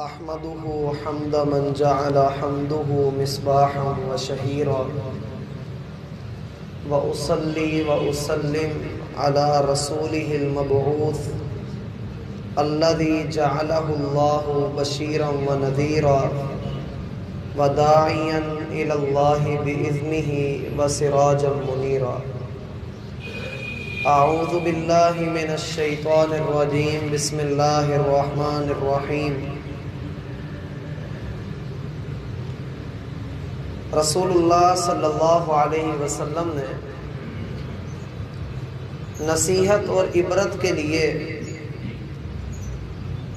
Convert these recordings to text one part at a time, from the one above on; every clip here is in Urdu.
احمده حمد من جعل حمده مصباحا وشهيرا واصلي واسلم على رسوله المبعوث الذي جعله الله بشيرا ونذيرا وداعيا الى الله باذنه وسراجا منيرا. اعوذ بالله من الشيطان الرجيم. بسم الله الرحمن الرحيم. رسول اللہ صلی اللہ علیہ وسلم نے نصیحت اور عبرت کے لیے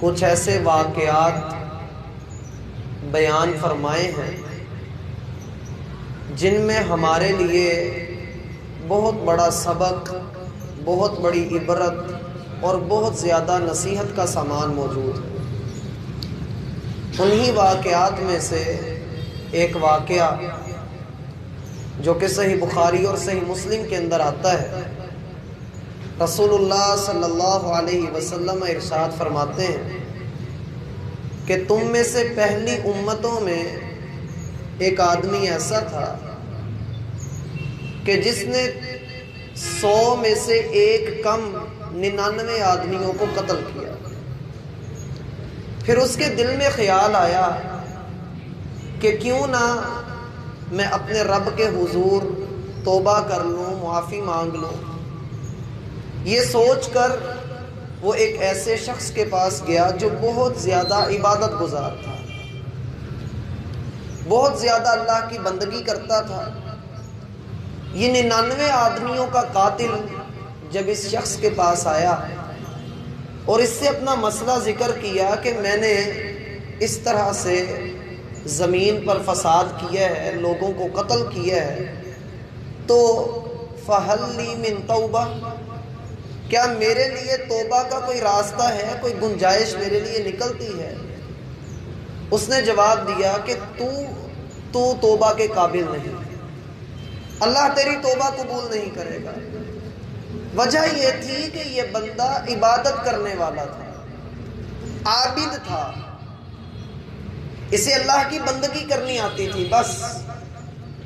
کچھ ایسے واقعات بیان فرمائے ہیں جن میں ہمارے لیے بہت بڑا سبق، بہت بڑی عبرت اور بہت زیادہ نصیحت کا سامان موجود ہے۔ انہی واقعات میں سے ایک واقعہ جو کہ صحیح بخاری اور صحیح مسلم کے اندر آتا ہے، رسول اللہ صلی اللہ علیہ وسلم ارشاد فرماتے ہیں کہ تم میں سے پہلی امتوں میں ایک آدمی ایسا تھا کہ جس نے 100 میں سے ایک کم 99 آدمیوں کو قتل کیا۔ پھر اس کے دل میں خیال آیا کہ کیوں نہ میں اپنے رب کے حضور توبہ کر لوں، معافی مانگ لوں۔ یہ سوچ کر وہ ایک ایسے شخص کے پاس گیا جو بہت زیادہ عبادت گزار تھا، بہت زیادہ اللہ کی بندگی کرتا تھا۔ یہ 99 آدمیوں کا قاتل جب اس شخص کے پاس آیا اور اس سے اپنا مسئلہ ذکر کیا کہ میں نے اس طرح سے زمین پر فساد کیا ہے، لوگوں کو قتل کیا ہے، تو فَهَلْ لِي مِن تَوْبَةٍ، کیا میرے لیے توبہ کا کوئی راستہ ہے، کوئی گنجائش میرے لیے نکلتی ہے؟ اس نے جواب دیا کہ تو توبہ کے قابل نہیں، اللہ تیری توبہ قبول نہیں کرے گا۔ وجہ یہ تھی کہ یہ بندہ عبادت کرنے والا تھا، عابد تھا، اسے اللہ کی بندگی کرنی آتی تھی بس،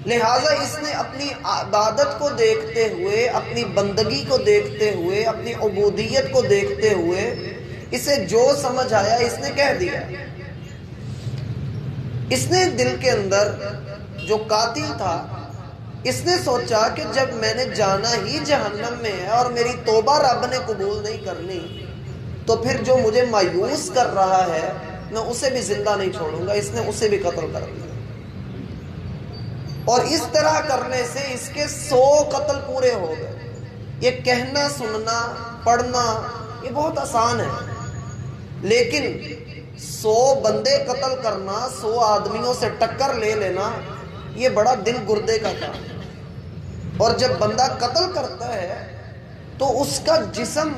لہٰذا اس نے اپنی عبادت کو دیکھتے ہوئے، اپنی بندگی کو دیکھتے ہوئے، اپنی عبودیت کو دیکھتے ہوئے اسے جو سمجھ آیا اس نے کہہ دیا۔ اس نے دل کے اندر جو قاتل تھا، اس نے سوچا کہ جب میں نے جانا ہی جہنم میں ہے اور میری توبہ رب نے قبول نہیں کرنی، تو پھر جو مجھے مایوس کر رہا ہے میں اسے بھی زندہ نہیں چھوڑوں گا۔ اس نے اسے بھی قتل کر دیا، اور اس طرح کرنے سے اس کے 100 قتل پورے ہو گئے۔ یہ کہنا، سننا، پڑھنا یہ بہت آسان ہے، لیکن 100 بندے قتل کرنا، 100 آدمیوں سے ٹکر لے لینا، یہ بڑا دل گردے کا کام ہے۔ اور جب بندہ قتل کرتا ہے تو اس کا جسم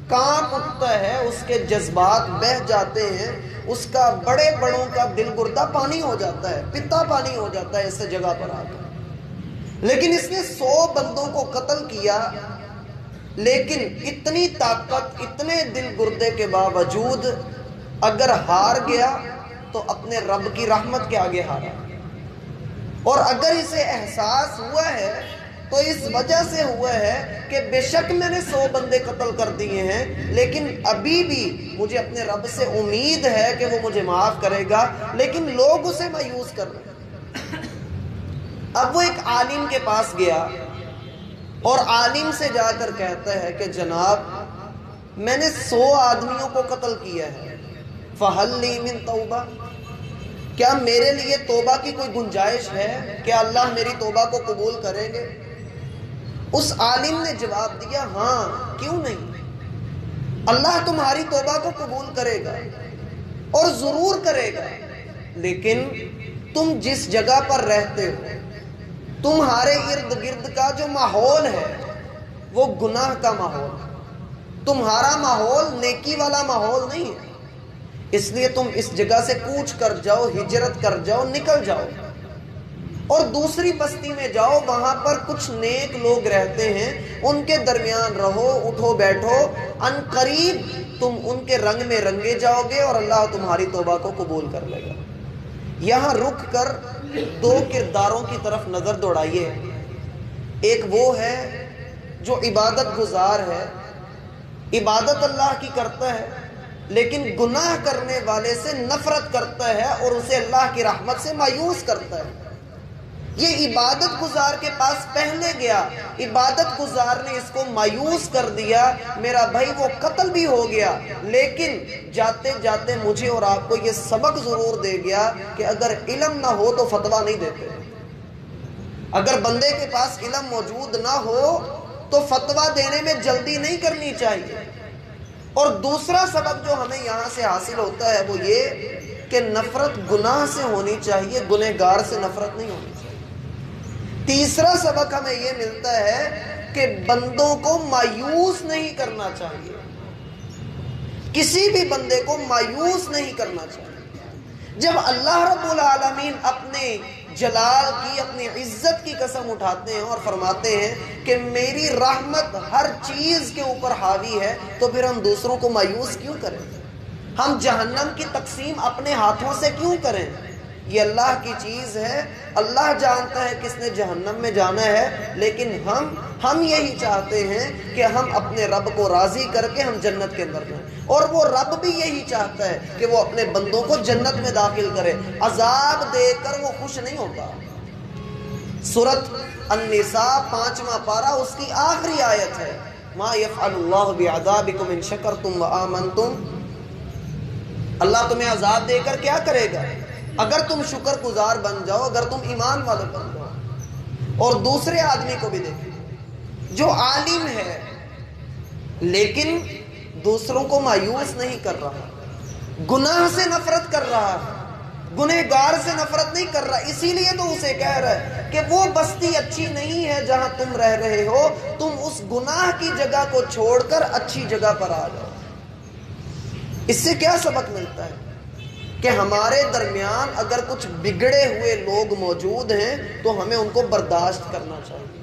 کانپ اٹھتا ہے، اس کے جذبات بہہ جاتے ہیں، اس کا بڑے بڑوں کا دل گردہ پانی ہو جاتا ہے، پتا پانی ہو جاتا ہے اس جگہ پر آ کر۔ لیکن اس نے 100 بندوں کو قتل کیا، لیکن اتنی طاقت، اتنے دل گردے کے باوجود اگر ہار گیا تو اپنے رب کی رحمت کے آگے ہارا، اور اگر اسے احساس ہوا ہے تو اس وجہ سے ہوا ہے کہ بے شک میں نے 100 بندے قتل کر دیے ہیں، لیکن ابھی بھی مجھے اپنے رب سے امید ہے کہ وہ مجھے معاف کرے گا، لیکن لوگ اسے مایوس کر رہے ہیں۔ اب وہ ایک عالم کے پاس گیا اور عالم سے جا کر کہتا ہے کہ جناب میں نے 100 آدمیوں کو قتل کیا ہے، فَهَلْ لِي مِن تَوْبَةٍ، کیا میرے لیے توبہ کی کوئی گنجائش ہے؟ کیا اللہ میری توبہ کو قبول کریں گے؟ اس عالم نے جواب دیا، ہاں کیوں نہیں، اللہ تمہاری توبہ کو قبول کرے گا اور ضرور کرے گا، لیکن تم جس جگہ پر رہتے ہو، تمہارے ارد گرد کا جو ماحول ہے وہ گناہ کا ماحول ہے، تمہارا ماحول نیکی والا ماحول نہیں ہے، اس لیے تم اس جگہ سے کوچ کر جاؤ، ہجرت کر جاؤ، نکل جاؤ اور دوسری بستی میں جاؤ، وہاں پر کچھ نیک لوگ رہتے ہیں، ان کے درمیان رہو، اٹھو بیٹھو، ان قریب تم ان کے رنگ میں رنگے جاؤ گے اور اللہ تمہاری توبہ کو قبول کر لے گا۔ یہاں رک کر دو کرداروں کی طرف نظر دوڑائیے۔ ایک وہ ہے جو عبادت گزار ہے، عبادت اللہ کی کرتا ہے لیکن گناہ کرنے والے سے نفرت کرتا ہے اور اسے اللہ کی رحمت سے مایوس کرتا ہے۔ یہ عبادت گزار کے پاس پہلے گیا، عبادت گزار نے اس کو مایوس کر دیا، میرا بھائی وہ قتل بھی ہو گیا، لیکن جاتے جاتے مجھے اور آپ کو یہ سبق ضرور دے گیا کہ اگر علم نہ ہو تو فتویٰ نہیں دیتے۔ اگر بندے کے پاس علم موجود نہ ہو تو فتویٰ دینے میں جلدی نہیں کرنی چاہیے۔ اور دوسرا سبق جو ہمیں یہاں سے حاصل ہوتا ہے وہ یہ کہ نفرت گناہ سے ہونی چاہیے، گنہگار سے نفرت نہیں ہونی چاہیے۔ تیسرا سبق ہمیں یہ ملتا ہے کہ بندوں کو مایوس نہیں کرنا چاہیے، کسی بھی بندے کو مایوس نہیں کرنا چاہیے۔ جب اللہ رب العالمین اپنے جلال کی، اپنی عزت کی قسم اٹھاتے ہیں اور فرماتے ہیں کہ میری رحمت ہر چیز کے اوپر حاوی ہے، تو پھر ہم دوسروں کو مایوس کیوں کریں؟ ہم جہنم کی تقسیم اپنے ہاتھوں سے کیوں کریں؟ یہ اللہ کی چیز ہے، اللہ جانتا ہے کس نے جہنم میں جانا ہے، لیکن ہم یہی چاہتے ہیں کہ ہم اپنے رب کو راضی کر کے ہم جنت کے اندر جائیں، اور وہ رب بھی یہی چاہتا ہے کہ وہ اپنے بندوں کو جنت میں داخل کرے، عذاب دے کر وہ خوش نہیں ہوتا۔ سورۃ النساء 5واں پارہ اس کی آخری آیت ہے، ما یفعل اللہ بعذابکم ان شکرتم وآمنتم۔ اللہ تمہیں عذاب دے کر کیا کرے گا اگر تم شکر گزار بن جاؤ، اگر تم ایمان والے بن جاؤ۔ اور دوسرے آدمی کو بھی دیکھیں جو عالم ہے لیکن دوسروں کو مایوس نہیں کر رہا، گناہ سے نفرت کر رہا ہے، گنہگار سے نفرت نہیں کر رہا، اسی لیے تو اسے کہہ رہا ہے کہ وہ بستی اچھی نہیں ہے جہاں تم رہ رہے ہو، تم اس گناہ کی جگہ کو چھوڑ کر اچھی جگہ پر آ جاؤ۔ اس سے کیا سبق ملتا ہے کہ ہمارے درمیان اگر کچھ بگڑے ہوئے لوگ موجود ہیں تو ہمیں ان کو برداشت کرنا چاہیے،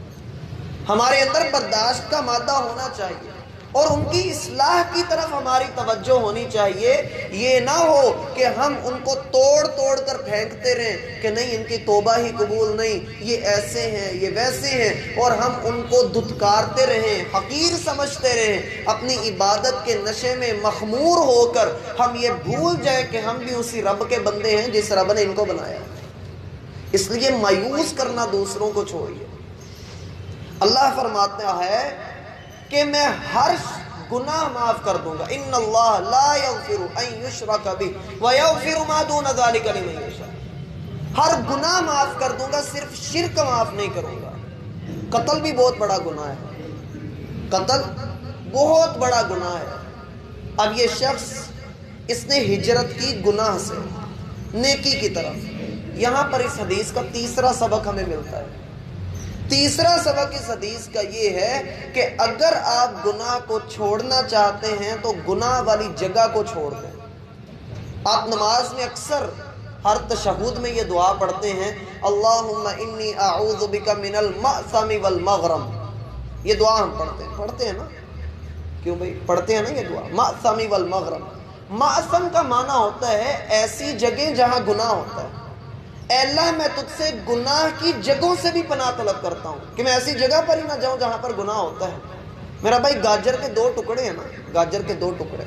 ہمارے اندر برداشت کا مادہ ہونا چاہیے اور ان کی اصلاح کی طرف ہماری توجہ ہونی چاہیے۔ یہ نہ ہو کہ ہم ان کو توڑ توڑ کر پھینکتے رہیں کہ نہیں ان کی توبہ ہی قبول نہیں، یہ ایسے ہیں یہ ویسے ہیں، اور ہم ان کو دھتکارتے رہیں، حقیر سمجھتے رہیں، اپنی عبادت کے نشے میں مخمور ہو کر ہم یہ بھول جائیں کہ ہم بھی اسی رب کے بندے ہیں جس رب نے ان کو بنایا۔ اس لیے مایوس کرنا دوسروں کو چھوڑیے۔ اللہ فرماتا ہے کہ میں ہر گناہ معاف کر دوں گا، ان اللہ لا یغفر ان یشرک بہ ویغفر ما دون ذلک لمن یشاء۔ ہر گناہ معاف کر دوں گا، صرف شرک معاف نہیں کروں گا۔ قتل بھی بہت بڑا گناہ ہے، قتل بہت بڑا گناہ ہے۔ اب یہ شخص اس نے ہجرت کی گناہ سے نیکی کی طرف۔ یہاں پر اس حدیث کا تیسرا سبق ہمیں ملتا ہے۔ تیسرا سبق اس حدیث کا یہ ہے کہ اگر آپ گناہ کو چھوڑنا چاہتے ہیں تو گناہ والی جگہ کو چھوڑ دیں۔ آپ نماز میں اکثر ہر تشہد میں یہ دعا پڑھتے ہیں، اللہم انی اعوذ بک من المأثم والمغرم۔ یہ دعا ہم پڑھتے ہیں نا، کیوں بھائی پڑھتے ہیں نا یہ دعا، مأثم والمغرم۔ مأثم کا معنی ہوتا ہے ایسی جگہ جہاں گناہ ہوتا ہے۔ اے اللہ میں تجھ سے گناہ کی جگہوں سے بھی پناہ طلب کرتا ہوں کہ میں ایسی جگہ پر ہی نہ جاؤں جہاں پر گناہ ہوتا ہے۔ میرا بھائی گاجر کے 2 ٹکڑے ہیں نا، گاجر کے 2 ٹکڑے،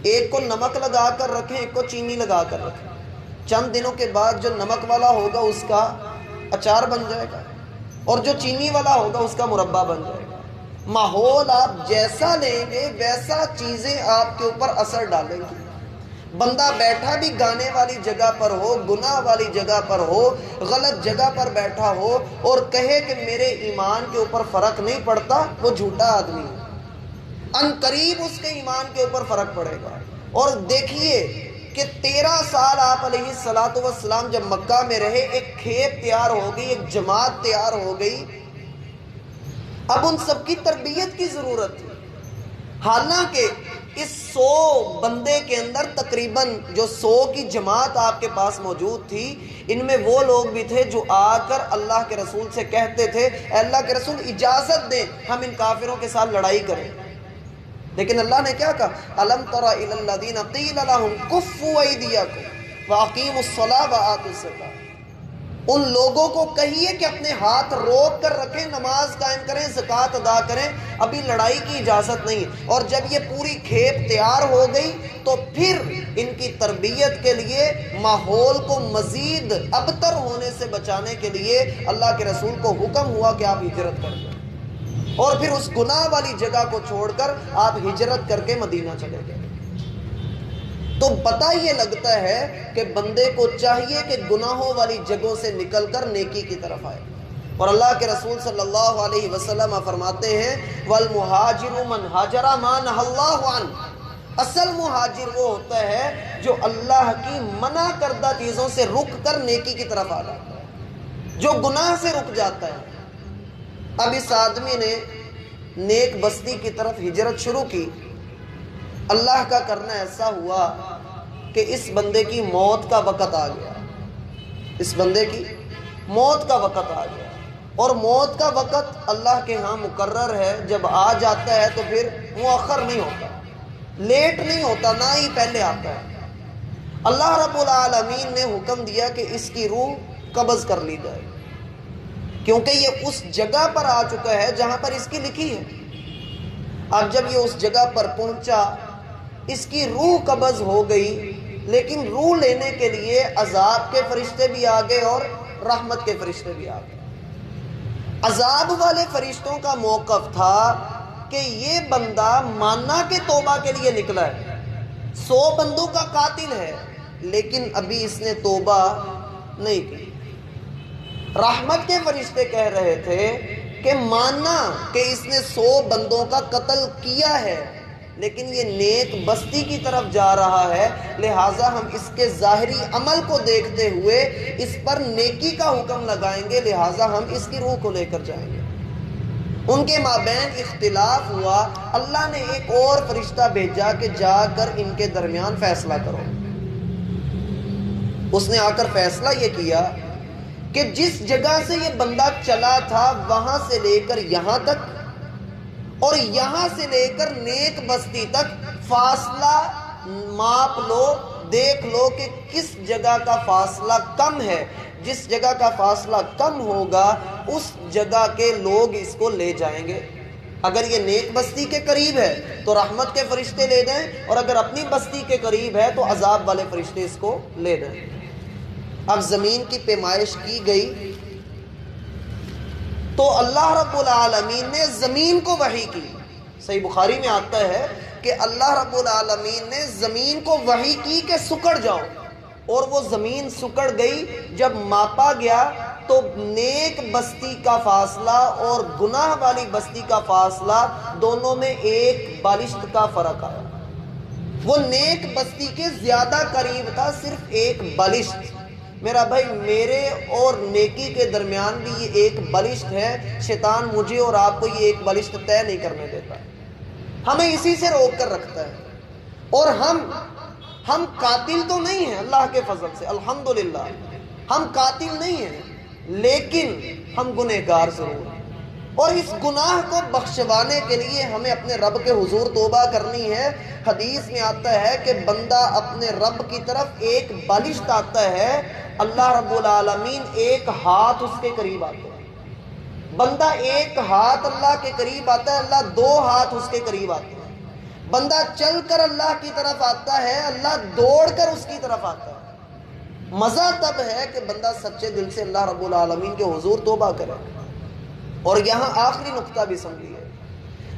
ایک کو نمک لگا کر رکھیں، ایک کو چینی لگا کر رکھیں، چند دنوں کے بعد جو نمک والا ہوگا اس کا اچار بن جائے گا اور جو چینی والا ہوگا اس کا مربع بن جائے گا۔ ماحول آپ جیسا لیں گے ویسا چیزیں آپ کے اوپر اثر ڈالیں گی۔ بندہ بیٹھا بھی گانے والی جگہ پر ہو، گناہ والی جگہ پر ہو، غلط جگہ پر بیٹھا ہو اور کہے کہ میرے ایمان کے اوپر فرق نہیں پڑتا، وہ جھوٹا آدمی ہے۔ ان قریب اس کے ایمان کے اوپر فرق پڑے گا۔ اور دیکھیے کہ 13 سال آپ علیہ الصلوۃ والسلام جب مکہ میں رہے، ایک کھیپ تیار ہو گئی، ایک جماعت تیار ہو گئی۔ اب ان سب کی تربیت کی ضرورت تھی، حالانکہ اس 100 بندے کے اندر تقریباً جو 100 کی جماعت آپ کے پاس موجود تھی، ان میں وہ لوگ بھی تھے جو آ کر اللہ کے رسول سے کہتے تھے، اے اللہ کے رسول اجازت دیں ہم ان کافروں کے ساتھ لڑائی کریں۔ لیکن اللہ نے کیا کہا؟ الم تر الی الذین قیل لهم کفوا ایدیکم واقیموا الصلاۃ وآتوا الزکاۃ، ان لوگوں کو کہیے کہ اپنے ہاتھ روک کر رکھیں، نماز قائم کریں، زکوٰۃ ادا کریں، ابھی لڑائی کی اجازت نہیں۔ اور جب یہ پوری کھیپ تیار ہو گئی تو پھر ان کی تربیت کے لیے، ماحول کو مزید ابتر ہونے سے بچانے کے لیے اللہ کے رسول کو حکم ہوا کہ آپ ہجرت کر دیں، اور پھر اس گناہ والی جگہ کو چھوڑ کر آپ ہجرت کر کے مدینہ چلے گئے۔ تو پتہ یہ لگتا ہے کہ بندے کو چاہیے کہ گناہوں والی جگہوں سے نکل کر نیکی کی طرف آئے۔ اور اللہ کے رسول صلی اللہ علیہ وسلم فرماتے ہیں والمہاجر من ہاجر ما نہى اللہ عنہ، اصل مہاجر وہ ہوتا ہے جو اللہ کی منع کردہ چیزوں سے رک کر نیکی کی طرف آ جاتا ہے، جو گناہ سے رک جاتا ہے۔ اب اس آدمی نے نیک بستی کی طرف ہجرت شروع کی، اللہ کا کرنا ایسا ہوا کہ اس بندے کی موت کا وقت آ گیا، اس بندے کی موت کا وقت آ گیا۔ اور موت کا وقت اللہ کے ہاں مقرر ہے، جب آ جاتا ہے تو پھر مؤخر نہیں ہوتا، لیٹ نہیں ہوتا، نہ ہی پہلے آتا ہے۔ اللہ رب العالمین نے حکم دیا کہ اس کی روح قبض کر لی جائے، کیونکہ یہ اس جگہ پر آ چکا ہے جہاں پر اس کی لکھی ہے۔ اب جب یہ اس جگہ پر پہنچا، اس کی روح قبض ہو گئی، لیکن روح لینے کے لیے عذاب کے فرشتے بھی آ گئے اور رحمت کے فرشتے بھی آ گئے۔ عذاب والے فرشتوں کا موقف تھا کہ یہ بندہ ماننا کہ توبہ کے لیے نکلا ہے، 100 بندوں کا قاتل ہے، لیکن ابھی اس نے توبہ نہیں کی۔ رحمت کے فرشتے کہہ رہے تھے کہ ماننا کہ اس نے 100 بندوں کا قتل کیا ہے، لیکن یہ نیک بستی کی طرف جا رہا ہے، لہٰذا ہم اس کے ظاہری عمل کو دیکھتے ہوئے اس پر نیکی کا حکم لگائیں گے، لہٰذا ہم اس کی روح کو لے کر جائیں گے۔ ان کے مابین اختلاف ہوا، اللہ نے ایک اور فرشتہ بھیجا کہ جا کر ان کے درمیان فیصلہ کرو۔ اس نے آ کر فیصلہ یہ کیا کہ جس جگہ سے یہ بندہ چلا تھا وہاں سے لے کر یہاں تک اور یہاں سے لے کر نیک بستی تک فاصلہ ماپ لو، دیکھ لو کہ کس جگہ کا فاصلہ کم ہے۔ جس جگہ کا فاصلہ کم ہوگا اس جگہ کے لوگ اس کو لے جائیں گے۔ اگر یہ نیک بستی کے قریب ہے تو رحمت کے فرشتے لے جائیں، اور اگر اپنی بستی کے قریب ہے تو عذاب والے فرشتے اس کو لے جائیں۔ اب زمین کی پیمائش کی گئی تو اللہ رب العالمین نے زمین کو وحی کی۔ صحیح بخاری میں آتا ہے کہ اللہ رب العالمین نے زمین کو وحی کی کہ سکڑ جاؤ، اور وہ زمین سکڑ گئی۔ جب ماپا گیا تو نیک بستی کا فاصلہ اور گناہ والی بستی کا فاصلہ، دونوں میں 1 بالشت کا فرق آیا۔ وہ نیک بستی کے زیادہ قریب تھا، صرف 1 بالشت۔ میرا بھائی، میرے اور نیکی کے درمیان بھی یہ 1 بالشت ہے۔ شیطان مجھے اور آپ کو یہ 1 بالشت طے نہیں کرنے دیتا، ہمیں اسی سے روک کر رکھتا ہے۔ اور ہم قاتل تو نہیں ہیں اللہ کے فضل سے، الحمدللہ ہم قاتل نہیں ہیں، لیکن ہم گنہگار ضرور ہیں۔ اور اس گناہ کو بخشوانے کے لیے ہمیں اپنے رب کے حضور توبہ کرنی ہے۔ حدیث میں آتا ہے کہ بندہ اپنے رب کی طرف 1 بالشت آتا ہے، اللہ رب العالمین 1 ہاتھ اس کے قریب آتا ہے۔ بندہ 1 ہاتھ اللہ کے قریب آتا ہے، اللہ 2 ہاتھ اس کے قریب آتا ہے۔ بندہ چل کر اللہ کی طرف آتا ہے، اللہ دوڑ کر اس کی طرف آتا ہے۔ مزہ تب ہے کہ بندہ سچے دل سے اللہ رب العالمین کے حضور توبہ کرے۔ اور یہاں آخری نقطہ بھی سمجھیے،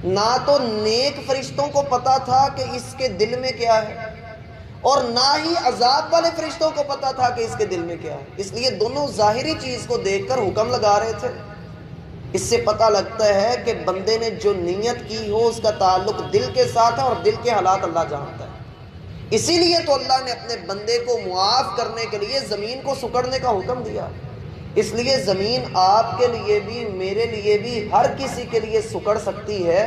نہ تو نیک فرشتوں کو پتا تھا کہ اس کے دل میں کیا ہے، اور نہ ہی عذاب والے فرشتوں کو پتا تھا کہ اس کے دل میں کیا ہے، اس لیے دونوں ظاہری چیز کو دیکھ کر حکم لگا رہے تھے۔ اس سے پتہ لگتا ہے کہ بندے نے جو نیت کی ہو اس کا تعلق دل کے ساتھ ہے، اور دل کے حالات اللہ جانتا ہے۔ اسی لیے تو اللہ نے اپنے بندے کو معاف کرنے کے لیے زمین کو سکڑنے کا حکم دیا۔ اس لیے زمین آپ کے لیے بھی، میرے لیے بھی، ہر کسی کے لیے سکڑ سکتی ہے،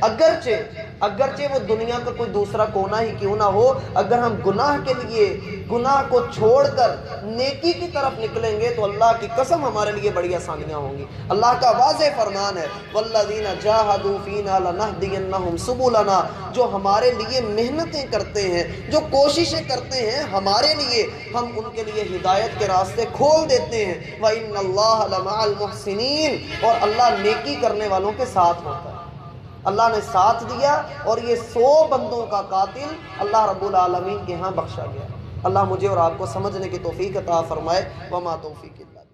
اگرچہ اگرچہ وہ دنیا کا کوئی دوسرا کونا ہی کیوں نہ ہو، اگر ہم گناہ کے لیے گناہ کو چھوڑ کر نیکی کی طرف نکلیں گے تو اللہ کی قسم ہمارے لیے بڑی آسانیاں ہوں گی۔ اللہ کا واضح فرمان ہے وَالَّذِينَ جَاهَدُوا فِينَا لَنَهْدِيَنَّهُمْ سُبُلَنَا، جو ہمارے لیے محنتیں کرتے ہیں، جو کوششیں کرتے ہیں ہمارے لیے، ہم ان کے لیے ہدایت کے راستے کھول دیتے ہیں۔ وَإِنَّ اللَّهَ لَمَعَ الْمُحْسِنِينَ، اور اللہ نیکی کرنے والوں کے ساتھ ہوتا ہے۔ اللہ نے ساتھ دیا اور یہ 100 بندوں کا قاتل اللہ رب العالمین کے ہاں بخشا گیا۔ اللہ مجھے اور آپ کو سمجھنے کی توفیق عطا فرمائے۔ وما توفیق